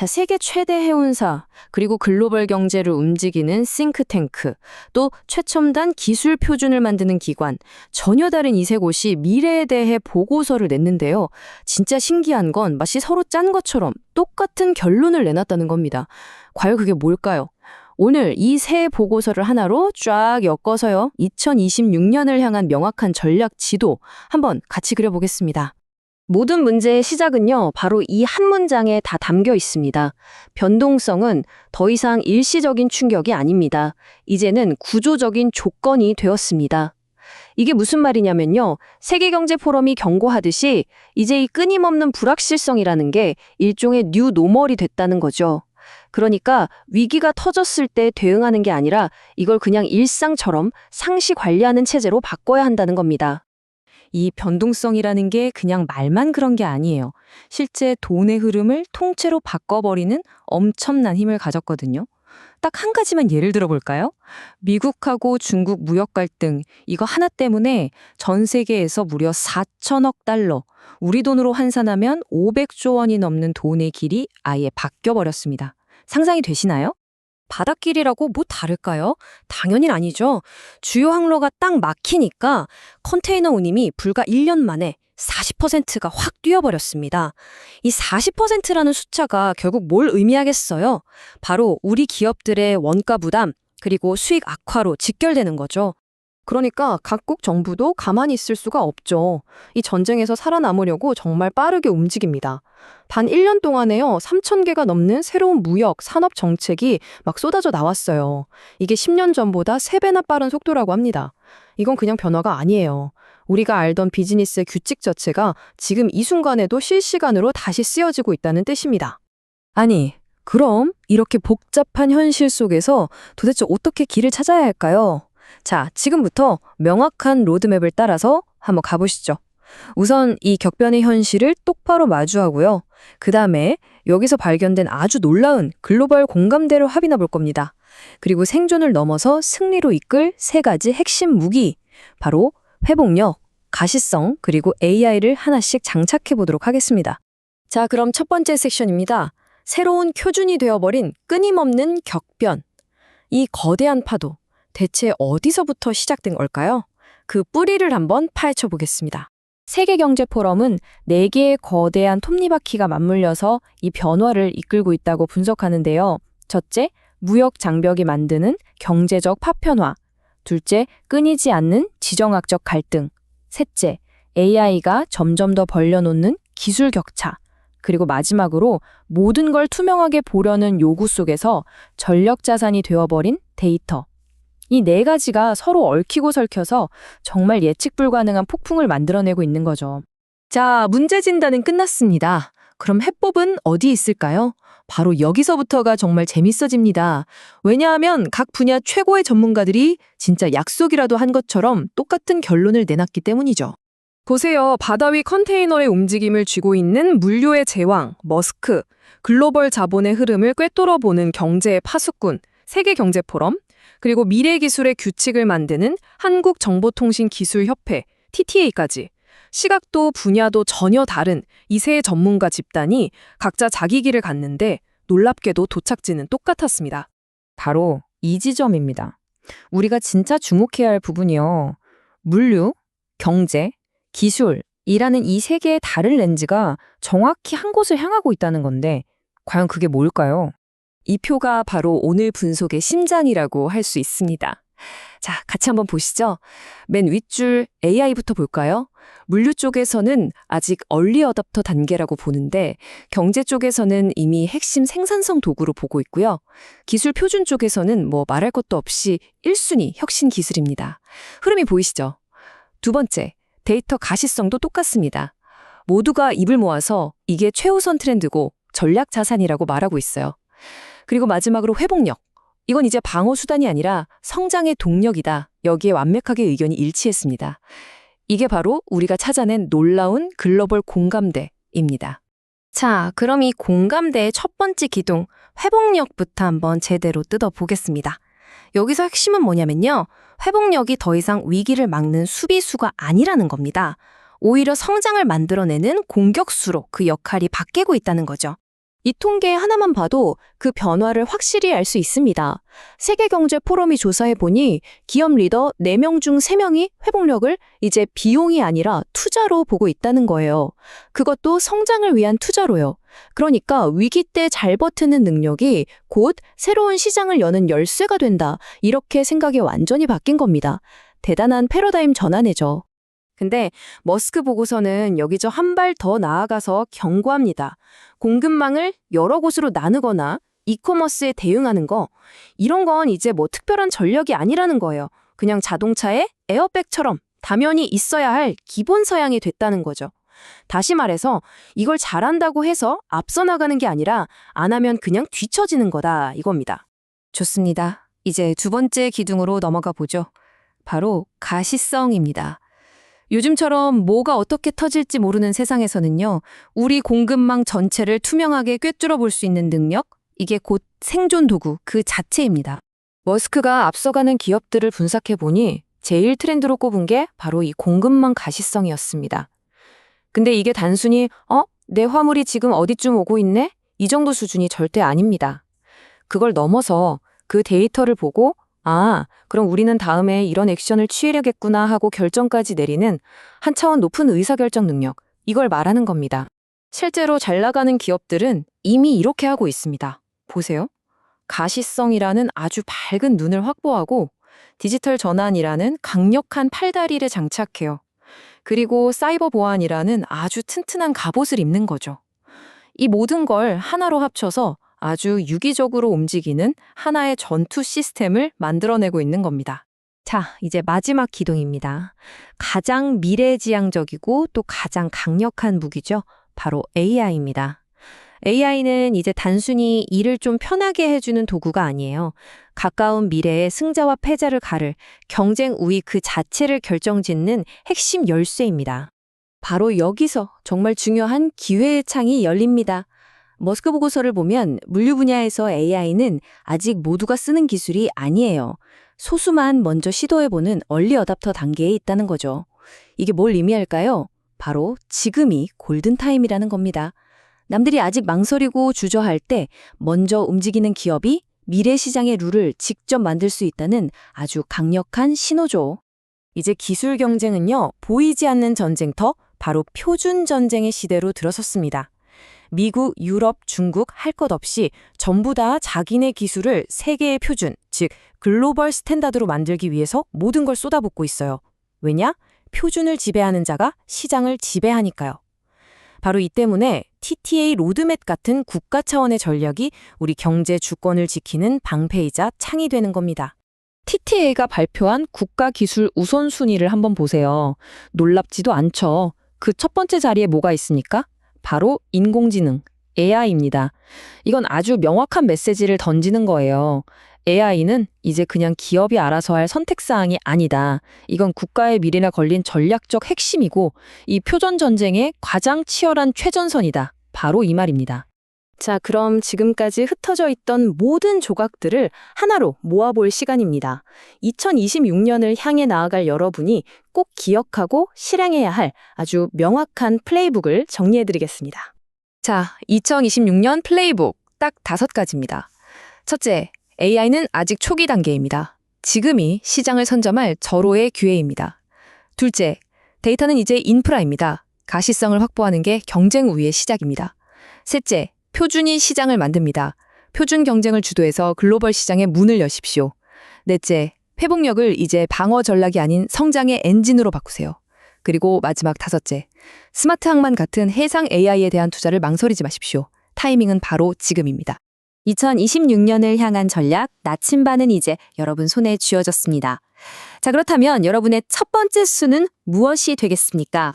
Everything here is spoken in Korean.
자, 세계 최대 해운사, 그리고 글로벌 경제를 움직이는 싱크탱크, 또 최첨단 기술 표준을 만드는 기관, 전혀 다른 이 세 곳이 미래에 대해 보고서를 냈는데요. 진짜 신기한 건 마치 서로 짠 것처럼 똑같은 결론을 내놨다는 겁니다. 과연 그게 뭘까요? 오늘 이 세 보고서를 하나로 쫙 엮어서요. 2026년을 향한 명확한 전략 지도 한번 같이 그려보겠습니다. 모든 문제의 시작은요, 바로 이 한 문장에 다 담겨 있습니다. 변동성은 더 이상 일시적인 충격이 아닙니다. 이제는 구조적인 조건이 되었습니다. 이게 무슨 말이냐면요, 세계경제포럼이 경고하듯이 이제 이 끊임없는 불확실성이라는 게 일종의 뉴 노멀이 됐다는 거죠. 그러니까 위기가 터졌을 때 대응하는 게 아니라 이걸 그냥 일상처럼 상시 관리하는 체제로 바꿔야 한다는 겁니다. 이 변동성이라는 게 그냥 말만 그런 게 아니에요. 실제 돈의 흐름을 통째로 바꿔버리는 엄청난 힘을 가졌거든요. 딱 한 가지만 예를 들어볼까요? 미국하고 중국 무역 갈등, 이거 하나 때문에 전 세계에서 무려 4천억 달러, 우리 돈으로 환산하면 500조 원이 넘는 돈의 길이 아예 바뀌어버렸습니다. 상상이 되시나요? 바닷길이라고 뭐 다를까요? 당연히 아니죠. 주요 항로가 딱 막히니까 컨테이너 운임이 불과 1년 만에 40%가 확 뛰어버렸습니다. 이 40%라는 숫자가 결국 뭘 의미하겠어요? 바로 우리 기업들의 원가 부담, 그리고 수익 악화로 직결되는 거죠. 그러니까 각국 정부도 가만히 있을 수가 없죠. 이 전쟁에서 살아남으려고 정말 빠르게 움직입니다. 단 1년 동안에요, 3,000개가 넘는 새로운 무역, 산업 정책이 막 쏟아져 나왔어요. 이게 10년 전보다 3배나 빠른 속도라고 합니다. 이건 그냥 변화가 아니에요. 우리가 알던 비즈니스의 규칙 자체가 지금 이 순간에도 실시간으로 다시 쓰여지고 있다는 뜻입니다. 아니, 그럼 이렇게 복잡한 현실 속에서 도대체 어떻게 길을 찾아야 할까요? 자, 지금부터 명확한 로드맵을 따라서 한번 가보시죠. 우선 이 격변의 현실을 똑바로 마주하고요. 그 다음에 여기서 발견된 아주 놀라운 글로벌 공감대를 확인해 볼 겁니다. 그리고 생존을 넘어서 승리로 이끌 3가지 핵심 무기, 바로 회복력, 가시성, 그리고 AI를 하나씩 장착해 보도록 하겠습니다. 자, 그럼 첫 번째 섹션입니다. 새로운 표준이 되어버린 끊임없는 격변. 이 거대한 파도, 대체 어디서부터 시작된 걸까요? 그 뿌리를 한번 파헤쳐 보겠습니다. 세계경제포럼은 4개의 거대한 톱니바퀴가 맞물려서 이 변화를 이끌고 있다고 분석하는데요. 첫째, 무역 장벽이 만드는 경제적 파편화. 둘째, 끊이지 않는 지정학적 갈등. 셋째, AI가 점점 더 벌려놓는 기술 격차. 그리고 마지막으로 모든 걸 투명하게 보려는 요구 속에서 전력 자산이 되어버린 데이터. 이 4가지가 서로 얽히고 설켜서 정말 예측 불가능한 폭풍을 만들어내고 있는 거죠. 자, 문제 진단은 끝났습니다. 그럼 해법은 어디 있을까요? 바로 여기서부터가 정말 재밌어집니다. 왜냐하면 각 분야 최고의 전문가들이 진짜 약속이라도 한 것처럼 똑같은 결론을 내놨기 때문이죠. 보세요. 바다 위 컨테이너의 움직임을 쥐고 있는 물류의 제왕, 머스크, 글로벌 자본의 흐름을 꿰뚫어 보는 경제의 파수꾼, 세계경제포럼, 그리고 미래기술의 규칙을 만드는 한국정보통신기술협회, TTA까지 시각도 분야도 전혀 다른 이 세 전문가 집단이 각자 자기 길을 갔는데 놀랍게도 도착지는 똑같았습니다. 바로 이 지점입니다. 우리가 진짜 주목해야 할 부분이요. 물류, 경제, 기술이라는 이 세 개의 다른 렌즈가 정확히 한 곳을 향하고 있다는 건데 과연 그게 뭘까요? 이 표가 바로 오늘 분석의 심장이라고 할 수 있습니다. 자, 같이 한번 보시죠. 맨 윗줄 AI부터 볼까요? 물류 쪽에서는 아직 얼리 어답터 단계라고 보는데 경제 쪽에서는 이미 핵심 생산성 도구로 보고 있고요. 기술 표준 쪽에서는 뭐 말할 것도 없이 1순위 혁신 기술입니다. 흐름이 보이시죠? 두 번째, 데이터 가시성도 똑같습니다. 모두가 입을 모아서 이게 최우선 트렌드고 전략 자산이라고 말하고 있어요. 그리고 마지막으로 회복력. 이건 이제 방어 수단이 아니라 성장의 동력이다. 여기에 완벽하게 의견이 일치했습니다. 이게 바로 우리가 찾아낸 놀라운 글로벌 공감대입니다. 자, 그럼 이 공감대의 첫 번째 기둥, 회복력부터 한번 제대로 뜯어보겠습니다. 여기서 핵심은 뭐냐면요. 회복력이 더 이상 위기를 막는 수비수가 아니라는 겁니다. 오히려 성장을 만들어내는 공격수로 그 역할이 바뀌고 있다는 거죠. 이 통계 하나만 봐도 그 변화를 확실히 알 수 있습니다. 세계경제포럼이 조사해보니 기업 리더 4명 중 3명이 회복력을 이제 비용이 아니라 투자로 보고 있다는 거예요. 그것도 성장을 위한 투자로요. 그러니까 위기 때 잘 버티는 능력이 곧 새로운 시장을 여는 열쇠가 된다. 이렇게 생각이 완전히 바뀐 겁니다. 대단한 패러다임 전환이죠. 근데 머스크 보고서는 여기저 한 발 더 나아가서 경고합니다. 공급망을 여러 곳으로 나누거나 이커머스에 대응하는 거, 이런 건 이제 뭐 특별한 전력이 아니라는 거예요. 그냥 자동차에 에어백처럼 당연히 있어야 할 기본 서양이 됐다는 거죠. 다시 말해서 이걸 잘한다고 해서 앞서 나가는 게 아니라 안 하면 그냥 뒤처지는 거다 이겁니다. 좋습니다. 이제 두 번째 기둥으로 넘어가 보죠. 바로 가시성입니다. 요즘처럼 뭐가 어떻게 터질지 모르는 세상에서는요, 우리 공급망 전체를 투명하게 꿰뚫어 볼 수 있는 능력, 이게 곧 생존 도구 그 자체입니다. 머스크가 앞서가는 기업들을 분석해 보니 제일 트렌드로 꼽은 게 바로 이 공급망 가시성이었습니다. 근데 이게 단순히 내 화물이 지금 어디쯤 오고 있네? 이 정도 수준이 절대 아닙니다. 그걸 넘어서 그 데이터를 보고 그럼 우리는 다음에 이런 액션을 취해야겠구나 하고 결정까지 내리는 한 차원 높은 의사결정 능력, 이걸 말하는 겁니다. 실제로 잘 나가는 기업들은 이미 이렇게 하고 있습니다. 보세요. 가시성이라는 아주 밝은 눈을 확보하고 디지털 전환이라는 강력한 팔다리를 장착해요. 그리고 사이버 보안이라는 아주 튼튼한 갑옷을 입는 거죠. 이 모든 걸 하나로 합쳐서 아주 유기적으로 움직이는 하나의 전투 시스템을 만들어내고 있는 겁니다. 자, 이제 마지막 기둥입니다. 가장 미래지향적이고 또 가장 강력한 무기죠. 바로 AI입니다. AI는 이제 단순히 일을 좀 편하게 해주는 도구가 아니에요. 가까운 미래의 승자와 패자를 가를 경쟁 우위 그 자체를 결정짓는 핵심 열쇠입니다. 바로 여기서 정말 중요한 기회의 창이 열립니다. 머스크 보고서를 보면 물류 분야에서 AI는 아직 모두가 쓰는 기술이 아니에요. 소수만 먼저 시도해보는 얼리 어답터 단계에 있다는 거죠. 이게 뭘 의미할까요? 바로 지금이 골든타임이라는 겁니다. 남들이 아직 망설이고 주저할 때 먼저 움직이는 기업이 미래 시장의 룰을 직접 만들 수 있다는 아주 강력한 신호죠. 이제 기술 경쟁은요, 보이지 않는 전쟁터, 바로 표준 전쟁의 시대로 들어섰습니다. 미국, 유럽, 중국 할 것 없이 전부 다 자기네 기술을 세계의 표준, 즉 글로벌 스탠다드로 만들기 위해서 모든 걸 쏟아붓고 있어요. 왜냐? 표준을 지배하는 자가 시장을 지배하니까요. 바로 이 때문에 TTA 로드맵 같은 국가 차원의 전략이 우리 경제 주권을 지키는 방패이자 창이 되는 겁니다. TTA가 발표한 국가 기술 우선순위를 한번 보세요. 놀랍지도 않죠. 그 첫 번째 자리에 뭐가 있습니까? 바로 인공지능, AI입니다. 이건 아주 명확한 메시지를 던지는 거예요. AI는 이제 그냥 기업이 알아서 할 선택사항이 아니다. 이건 국가의 미래나 걸린 전략적 핵심이고 이 표전 전쟁의 가장 치열한 최전선이다. 바로 이 말입니다. 자, 그럼 지금까지 흩어져 있던 모든 조각들을 하나로 모아볼 시간입니다. 2026년을 향해 나아갈 여러분이 꼭 기억하고 실행해야 할 아주 명확한 플레이북을 정리해드리겠습니다. 자, 2026년 플레이북 딱 5가지입니다. 첫째, AI는 아직 초기 단계입니다. 지금이 시장을 선점할 절호의 기회입니다. 둘째, 데이터는 이제 인프라입니다. 가시성을 확보하는 게 경쟁 우위의 시작입니다. 셋째, 표준이 시장을 만듭니다. 표준 경쟁을 주도해서 글로벌 시장의 문을 여십시오. 넷째, 회복력을 이제 방어 전략이 아닌 성장의 엔진으로 바꾸세요. 그리고 마지막 5째, 스마트 항만 같은 해상 AI에 대한 투자를 망설이지 마십시오. 타이밍은 바로 지금입니다. 2026년을 향한 전략, 나침반은 이제 여러분 손에 쥐어졌습니다. 자, 그렇다면 여러분의 첫 번째 수는 무엇이 되겠습니까?